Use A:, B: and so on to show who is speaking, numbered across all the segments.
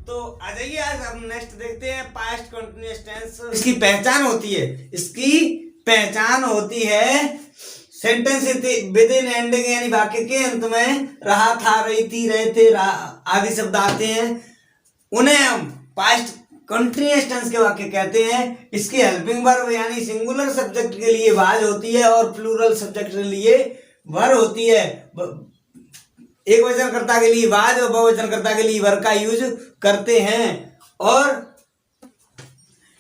A: तो आ जाइए, आज हम नेक्स्ट देखते हैं पास्ट कंटिन्यूअस टेंस। इसकी पहचान होती है सेंटेंस विद इन एंडिंग, यानी वाक्य के अंत में रहा, था, रही थी, रहे थे आदि शब्द आते हैं, उन्हें हम पास्ट कंटिन्यूअस टेंस के वाक्य कहते हैं। इसकी हेल्पिंग वर्ब यानी सिंगुलर सब्जेक्ट के लिए वाज होती है और प्लूरल सब्जेक्ट के लिए वर होती है। एक वचनकर्ता के लिए वाज और बहुवचनकर्ता के लिए वर का यूज करते हैं। और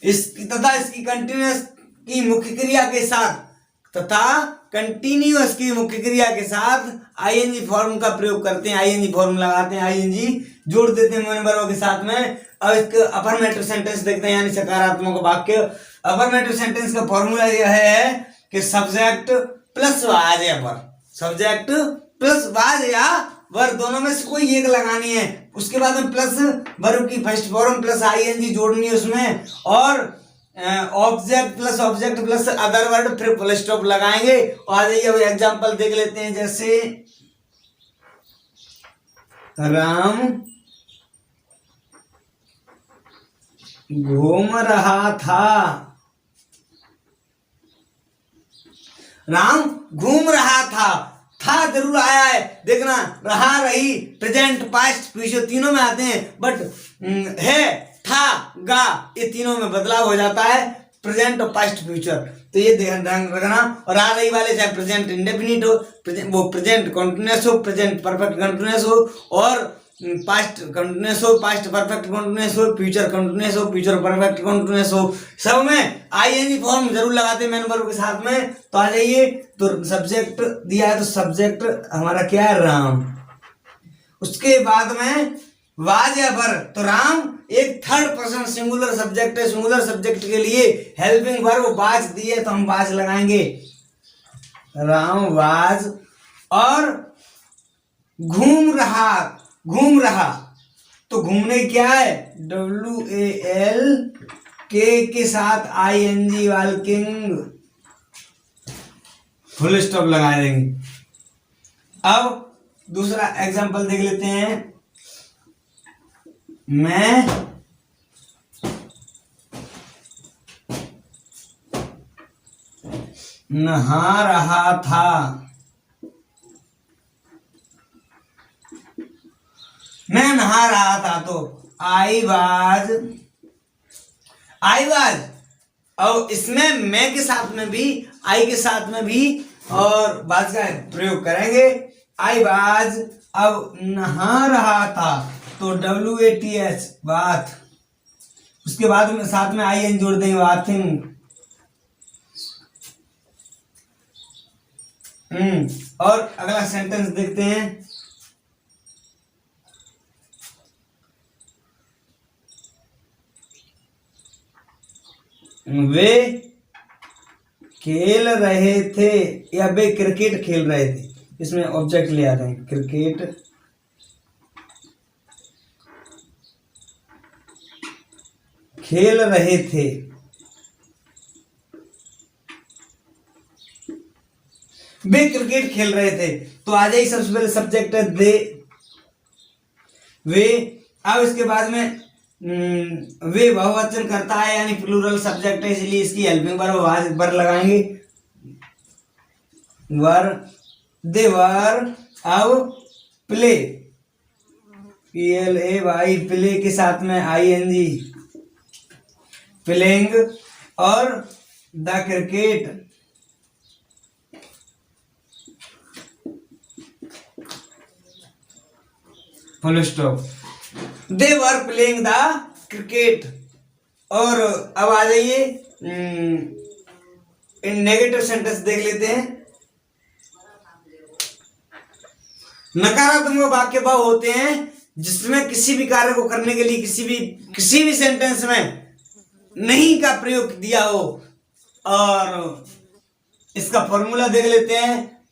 A: इसकी कंटिन्यूअस की मुख्य क्रिया के साथ आईएनजी फॉर्म का प्रयोग करते हैं, आईएनजी फॉर्म लगाते हैं, आईएनजी जोड़ देते हैं मेन वर्ब के साथ में। अब इसके अफर्मेटिव सेंटेंस देखते हैं, यानी सकारात्मक वाक्य। अफर्मेटिव सेंटेंस का फॉर्मूला यह है कि सब्जेक्ट प्लस वाज या वर, सब्जेक्ट प्लस वाज या वर दोनों में से कोई एक लगानी है। उसके बाद में प्लस वर्ब की फर्स्ट फॉर्म प्लस आईएनजी जोड़नी है उसमें, और ऑब्जेक्ट प्लस अदर वर्ड, फिर फुल स्टॉप लगाएंगे। और आ जाइए अब एग्जांपल देख लेते हैं, जैसे राम घूम रहा था, राम घूम रहा था जरूर आया है, देखना, रहा, रही, प्रेजेंट, पास्ट, फ्यूचर तीनों में आते हैं, बट है, था, गा, ये तीनों में बदलाव हो जाता है, प्रेजेंट और पास्ट फ्यूचर। तो ये ध्यान रखना। और आ रही वाले चाहे प्रेजेंट इंडेफिनिट हो, वो प्रेजेंट कंटिन्यूअस हो, प्रेजेंट परफेक्ट कंटिन्यूअस हो, और पास्ट कंटिन्यूअस हो, पास्ट परफेक्ट कंटिन्यूअस हो, फ्यूचर कंटिन्यूअस हो, फ्यूचर परफेक्ट कंटिन्यूअस हो, सब में आईएनजी फॉर्म जरूर लगाते हैं मेन वर्ब के साथ में। तो आ जाइए, तो सब्जेक्ट दिया है, तो सब्जेक्ट हमारा क्या है, राम। उसके बाद में वाज या वर, तो राम एक थर्ड पर्सन सिंगुलर सब्जेक्ट है, सिंगुलर सब्जेक्ट के लिए हेल्पिंग वर्ब वाज दी है, तो हम वाज लगाएंगे, राम वाज। और घूम रहा, तो घूमने क्या है, WAL के साथ ING वॉकिंग, फुल स्टॉप लगा देंगे। अब दूसरा एग्जांपल देख लेते हैं, मैं नहा रहा था, तो आई वाज, और इसमें मैं के साथ में भी, आई के साथ में भी और वाज का प्रयोग करेंगे। आई वाज, अब नहा रहा था, तो WATH बाथ, उसके बाद में साथ में IN जोड़ देंगे, बाथिंग। और अगला सेंटेंस देखते हैं, वे खेल रहे थे, या वे क्रिकेट खेल रहे थे, इसमें ऑब्जेक्ट ले आते हैं, क्रिकेट खेल रहे थे, वे क्रिकेट खेल रहे थे। तो आ जाइए, सबसे पहले सब्जेक्ट है दे, वे। अब इसके बाद में वे बहुवचन करता है, यानी प्लूरल सब्जेक्ट है, इसलिए इसकी हेल्पिंग वर्ब वाज वर लगाएंगे, वर, दे वर। अब प्ले, PLAY, प्ले के साथ में ING, प्लेइंग। और the cricket, full stop, they were playing the cricket. और अब आ जाइए, इन नेगेटिव सेंटेंस देख लेते हैं। नकारात्मक वाक्य वह होते हैं जिसमें किसी भी कार्य को करने के लिए किसी भी सेंटेंस में नहीं का प्रयोग दिया हो। और इसका फॉर्मूला देख लेते हैं।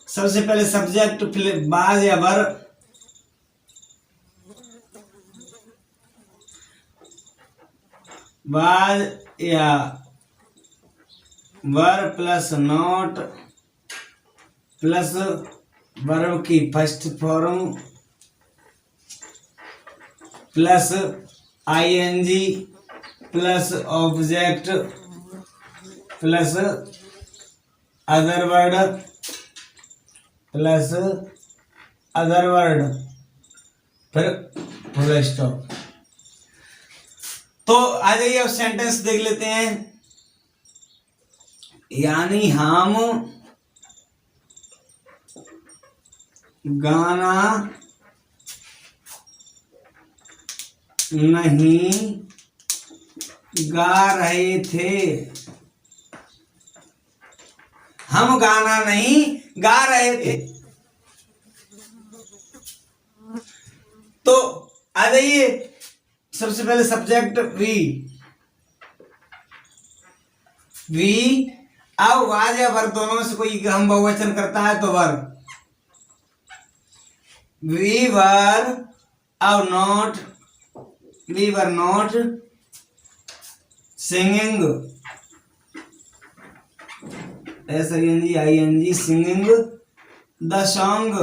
A: सबसे पहले सब्जेक्ट, फिर वाज या वर, वाज या were plus not plus verb की first form plus ING plus object plus other word plus other word, फिर फुल स्टॉप। तो आ जाइए अब सेंटेंस देख लेते हैं। यानी हम गाना नहीं गा रहे थे। हम गाना नहीं गा रहे थे। तो आ जाइए, सबसे पहले सब्जेक्ट वी अब वाज या वर्ग दोनों में से कोई हम बहुवचन करता है तो वर्ग। We were not singing, SING singing the song.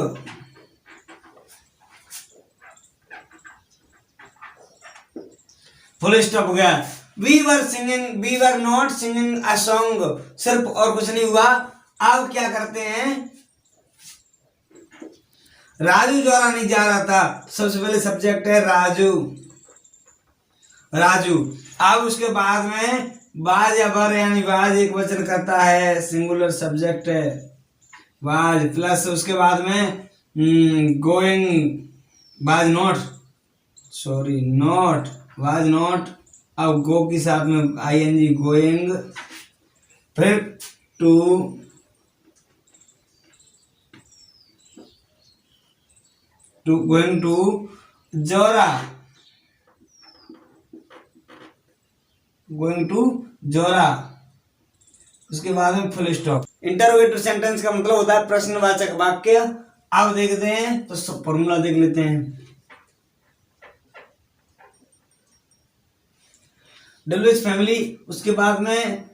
A: Full stop हो गया। We were not singing a song, सिर्फ और कुछ नहीं हुआ। अब क्या करते हैं, राजू द्वारा नहीं जा रहा था। सबसे पहले सब्जेक्ट है राजू। अब उसके बाद में बाज या वर, यानी बाज एक वचन करता है, सिंगुलर सब्जेक्ट है बाज, प्लस उसके बाद में गोइंग बाज नॉट। अब गो के साथ में ING गोइंग, फिर गोइंग टू जोरा, उसके बाद में फुल स्टॉप। इंटरोगेटिव सेंटेंस का मतलब होता है प्रश्नवाचक वाक्य। अब देखते हैं तो सब फॉर्मूला देख लेते हैं। WH फैमिली, उसके बाद में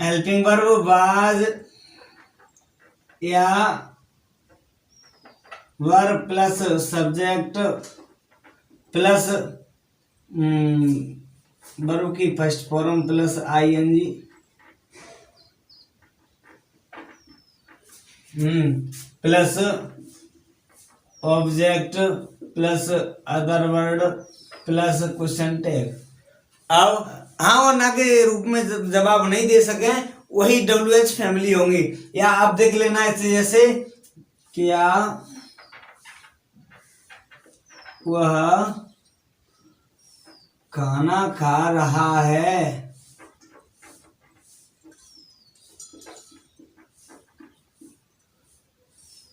A: हेल्पिंग वर्ब वाज या verb plus subject plus verb की first form plus ING plus object plus other word plus question tag. अब हाँ और ना के रूप में जवाब नहीं दे सके वही WH फैमिली होंगी। या आप देख लेना ऐसे, जैसे क्या वह खाना खा रहा है,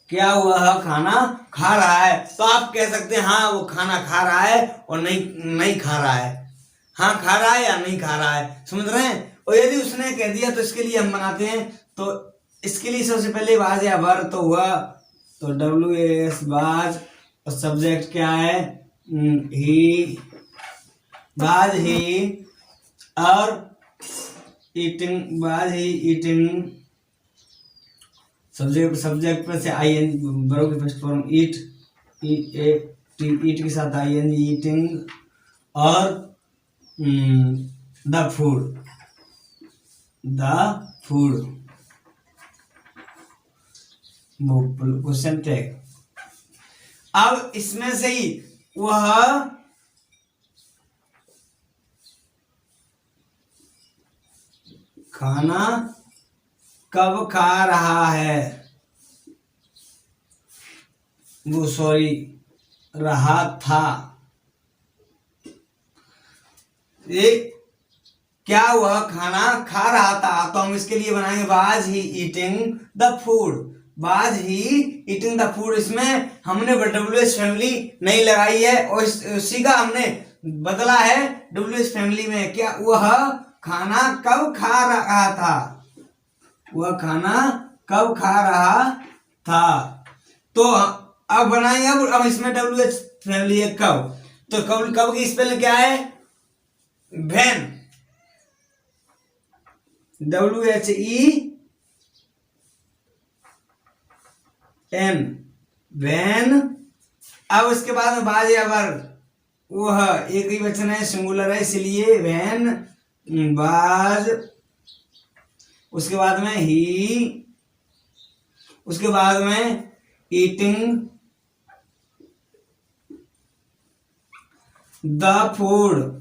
A: क्या वह खाना खा रहा है। तो आप कह सकते हैं हाँ वो खाना खा रहा है और नहीं खा रहा है, हाँ खा रहा है या नहीं खा रहा है, समझ रहे हैं। और यदि उसने कह दिया तो इसके लिए हम बनाते हैं। तो इसके लिए सबसे पहले बाज या वर तो हुआ, तो WAS बाज, और सब्जेक्ट क्या है ही, बाज ही, और ईटिंग बाज ही ईटिंग, सब्जेक्ट पर से ING वर्ब की फर्स्ट फॉर्म ईट के साथ ING ईटिंग, और द फूड क्वेश्चन टैग। अब इसमें से ही वह खाना कब खा रहा है, वो सॉरी रहा था। ये क्या वह खाना खा रहा था, तो हम इसके लिए बनाएंगे was he eating the food, was he eating the food. इसमें हमने WH फैमिली नहीं लगाई है और उसी का हमने बदला है WH फैमिली में। क्या वह खाना कब खा रहा था, वह खाना कब खा रहा था। तो अब बनाएंगे, अब इसमें WH फैमिली है कब, तो कब की स्पेलिंग क्या है, व्हेन, WHEN, व्हेन। अब इसके बाद में बाज या वर्ग वह एक ही वचन है, सिंगुलर है, इसलिए वैन वाज, उसके बाद में ही, उसके बाद में ईटिंग द फूड,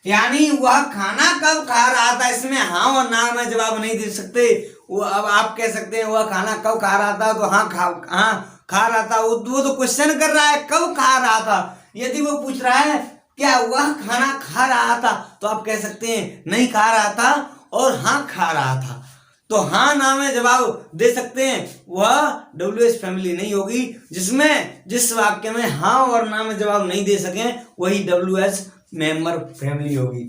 A: यानी वह खाना कब खा रहा था, इसमें हाँ और ना में जवाब नहीं दे सकते। वो अब आप कह सकते हैं वह खाना कब खा रहा था, तो हाँ खा रहा था। वो तो क्वेश्चन कर रहा है कब खा रहा था। यदि वो पूछ रहा है क्या वह खाना खा रहा था, तो आप कह सकते हैं नहीं खा रहा था और हाँ खा रहा था। तो हाँ ना में जवाब दे सकते हैं, वह WH फैमिली नहीं होगी। जिस वाक्य में हाँ और ना में जवाब नहीं दे सके वही WH मेंबर फैमिली होगी।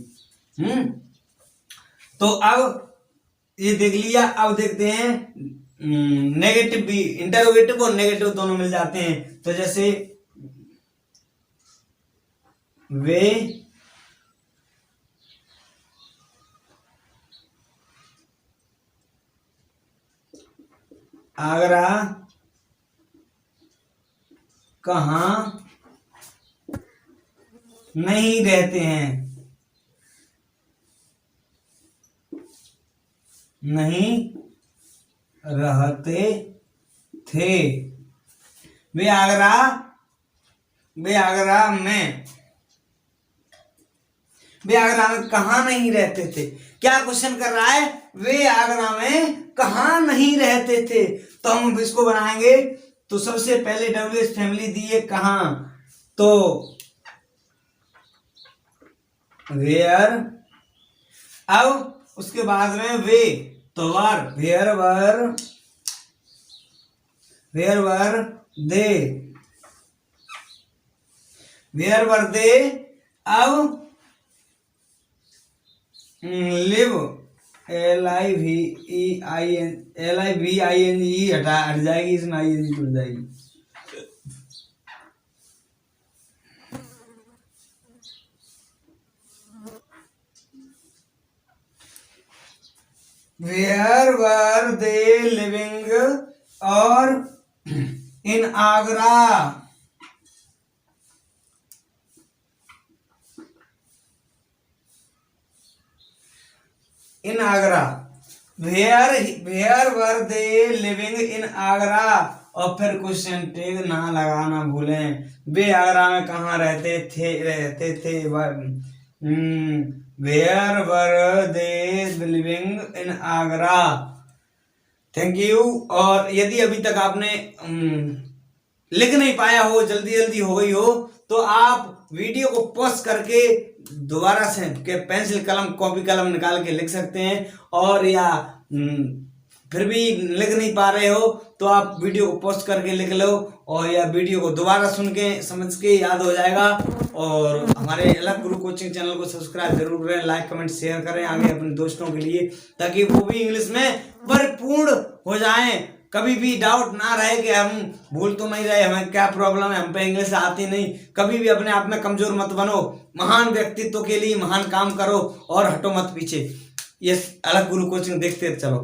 A: तो अब ये देख लिया। अब देखते हैं नेगेटिव भी, इंटरोगेटिव और नेगेटिव दोनों मिल जाते हैं। तो जैसे वे आगरा कहाँ नहीं रहते हैं, नहीं रहते थे। वे आगरा में कहाँ नहीं रहते थे। क्या क्वेश्चन कर रहा है, वे आगरा में कहाँ नहीं रहते थे। तो हम इसको बनाएंगे। तो सबसे पहले WH फैमिली दी है कहाँ, तो वेयर, अब उसके बाद में वे, तो वर, वेयर वर दे, अब लिव, LIVING हट जाएगी, इसमें ING जुड़ जाएगी। Where were they living और in Agra, in Agra, where were they living in Agra, और फिर क्वेश्चन टैग ना लगाना भूलें। वे आगरा में कहाँ रहते थे where were they living in Agra. Thank you. और यदि अभी तक आपने लिख नहीं पाया हो, जल्दी हो गई हो, तो आप वीडियो को पॉज करके दोबारा से के पेंसिल कलम कॉपी कलम निकाल के लिख सकते हैं। और या फिर भी लिख नहीं पा रहे हो तो आप वीडियो को पॉज करके लिख लो, और या वीडियो को दोबारा सुन के समझ के याद हो जाएगा। और हमारे अलग गुरु कोचिंग चैनल को सब्सक्राइब जरूर करें, लाइक कमेंट शेयर करें आगे अपने दोस्तों के लिए, ताकि वो भी इंग्लिश में परिपूर्ण हो जाएं। कभी भी डाउट ना रहे कि हम भूल तो नहीं रहे, हमें क्या प्रॉब्लम है, हम पे इंग्लिश आती नहीं। कभी भी अपने आप में कमजोर मत बनो, महान व्यक्तित्व के लिए महान काम करो और हटो मत पीछे। ये अलग गुरु कोचिंग देखते चलो।